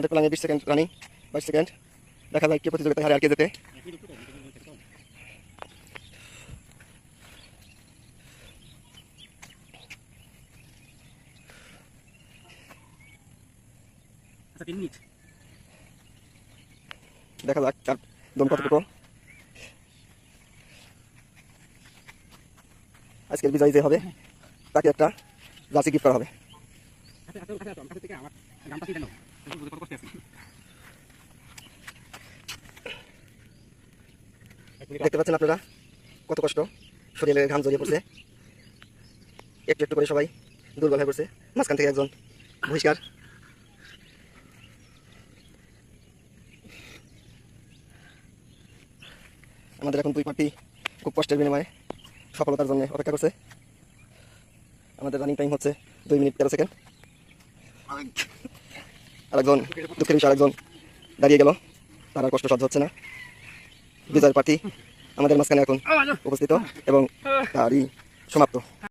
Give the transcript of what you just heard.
আমাদের প্লানে 20 second running, 22 second. দেখা যায় কে প্রতিযোগিতায় হারে আর কে জেতে। দেখা যাক তার দম কতটুকু। আজকের বিজয়ী যে হবে তাকে একটা জার্সি গিফট করা হবে। দেখতে পাচ্ছেন আপনারা কত কষ্ট, শরীরে ঘাম জড়িয়ে পড়ছে, একটু একটু করে সবাই দুর্বল হয়ে পড়ছে। মাঝখান থেকে একজন বহিষ্কার। আমাদের এখন দুই পার্টি খুব কষ্টের বিনিময়ে সফলতার জন্য অপেক্ষা করছে। আমাদের রানিং টাইম হচ্ছে 2 মিনিট 13 সেকেন্ড। আরেকজন দুঃখের বিষয়, আরেকজন দাঁড়িয়ে গেল, তার আর কষ্ট সহ্য হচ্ছে না। বিজয়ের প্রার্থী আমাদের মাঝখানে এখন উপস্থিত এবং তারই সমাপ্ত।